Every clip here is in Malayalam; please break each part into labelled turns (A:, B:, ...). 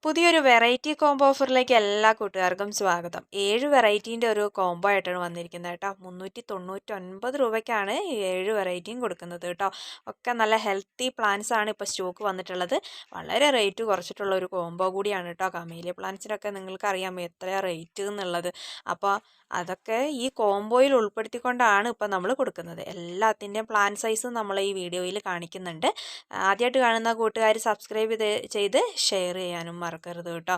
A: പുതിയൊരു വെറൈറ്റി കോംബോ ഓഫറിലേക്ക് എല്ലാ കൂട്ടുകാർക്കും സ്വാഗതം. 7 വെറൈറ്റീൻ്റെ ഒരു കോംബോ ആയിട്ടാണ് വന്നിരിക്കുന്നത് കേട്ടോ. 399 രൂപയ്ക്കാണ് ഈ 7 വെറൈറ്റിയും കൊടുക്കുന്നത് കേട്ടോ. ഒക്കെ നല്ല ഹെൽത്തി പ്ലാന്റ്സ് ആണ് ഇപ്പോൾ സ്റ്റോക്ക് വന്നിട്ടുള്ളത്. വളരെ റേറ്റ് കുറച്ചിട്ടുള്ള ഒരു കോംബോ കൂടിയാണ് കേട്ടോ. കമേലിയ പ്ലാന്റ്സിനൊക്കെ നിങ്ങൾക്കറിയാം എത്രയാണ് റേറ്റ് എന്നുള്ളത്. അപ്പോൾ അതൊക്കെ ഈ കോംബോയിൽ ഉൾപ്പെടുത്തിക്കൊണ്ടാണ് ഇപ്പോൾ നമ്മൾ കൊടുക്കുന്നത്. എല്ലാത്തിൻ്റെയും പ്ലാൻ സൈസും നമ്മൾ ഈ വീഡിയോയിൽ കാണിക്കുന്നുണ്ട്. ആദ്യമായിട്ട് കാണുന്ന കൂട്ടുകാർ സബ്സ്ക്രൈബ് ചെയ്ത് ഷെയർ ചെയ്യാനും മറക്കരുത് കേട്ടോ.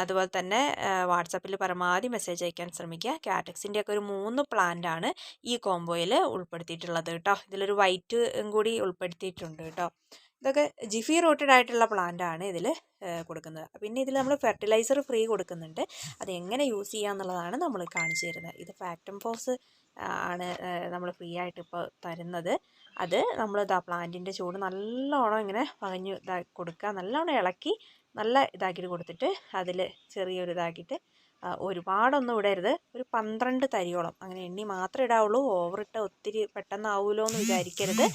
A: അതുപോലെ തന്നെ വാട്സാപ്പിൽ പരമാവധി മെസ്സേജ് അയക്കാൻ ശ്രമിക്കുക. കാറ്റക്സിൻ്റെ ഒക്കെ ഒരു 3 പ്ലാന്റ് ആണ് ഈ കോംബോയിൽ ഉൾപ്പെടുത്തിയിട്ടുള്ളത് കേട്ടോ. ഇതിലൊരു വൈറ്റ് കൂടി ഉൾപ്പെടുത്തിയിട്ടുണ്ട് കേട്ടോ. ഇതൊക്കെ ജിഫി റൂട്ടഡ് ആയിട്ടുള്ള പ്ലാന്റ് ആണ് ഇതിൽ കൊടുക്കുന്നത്. പിന്നെ ഇതിൽ നമ്മൾ ഫെർട്ടിലൈസർ ഫ്രീ കൊടുക്കുന്നുണ്ട്. അത് എങ്ങനെ യൂസ് ചെയ്യുക എന്നുള്ളതാണ് നമ്മൾ കാണിച്ചു തരുന്നത്. ഇത് ഫാക്ടം ഫോസ് ആണ് നമ്മൾ ഫ്രീ ആയിട്ട് ഇപ്പോൾ തരുന്നത്. അത് നമ്മൾ പ്ലാന്റിൻ്റെ ചൂട് നല്ലോണം ഇങ്ങനെ വകഞ്ഞ് കൊടുക്കുക. നല്ലോണം ഇളക്കി നല്ല ഇതാക്കിയിട്ട് കൊടുത്തിട്ട് അതിൽ ചെറിയൊരു ഇതാക്കിയിട്ട് ഒരുപാടൊന്നും ഇടരുത്. ഒരു 12 തരിയോളം അങ്ങനെ എണ്ണി മാത്രമേ ഇടാവുള്ളൂ. ഓവറിട്ട് ഒത്തിരി പെട്ടെന്നാവുമല്ലോ എന്ന് വിചാരിക്കരുത്.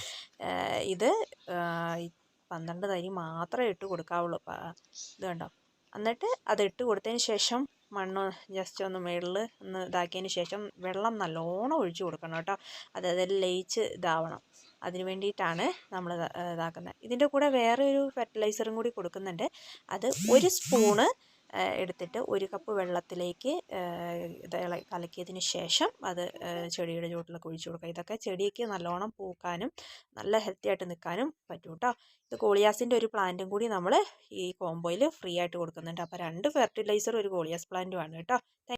A: ഇത് 12 തരി മാത്രമേ ഇട്ട് കൊടുക്കാവുള്ളൂ. ഇത് കണ്ടോ. എന്നിട്ട് അത് ഇട്ട് കൊടുത്തതിന് ശേഷം മണ്ണ് ജസ്റ്റ് ഒന്ന് മുകളിൽ ഒന്ന് ഇതാക്കിയതിന് ശേഷം വെള്ളം നല്ലോണം ഒഴിച്ച് കൊടുക്കണം കേട്ടോ. അതിൽ ലയിച്ച് ഇതാവണം. അതിന് വേണ്ടിയിട്ടാണ് നമ്മൾ ഇതാക്കുന്നത്. ഇതിൻ്റെ കൂടെ വേറെ ഒരു ഫെർട്ടിലൈസറും കൂടി കൊടുക്കുന്നുണ്ട്. അത് 1 സ്പൂണ് എടുത്തിട്ട് 1 കപ്പ് വെള്ളത്തിലേക്ക് ഇത് കലക്കിയതിന് ശേഷം അത് ചെടിയുടെ ചുവട്ടിലൊക്കെ ഒഴിച്ചു കൊടുക്കുക. ഇതൊക്കെ ചെടിക്ക് നല്ലോണം പൂക്കാനും നല്ല ഹെൽത്തി ആയിട്ട് നിൽക്കാനും പറ്റും കേട്ടോ. ഇത് കോളിയാസിൻ്റെ ഒരു പ്ലാന്റും കൂടി നമ്മൾ ഈ കോംബോയിൽ ഫ്രീ ആയിട്ട് കൊടുക്കുന്നുണ്ട്. അപ്പോൾ 2 ഫെർട്ടിലൈസർ ഒരു കോളിയാസ് പ്ലാന്റും ആണ് കേട്ടോ.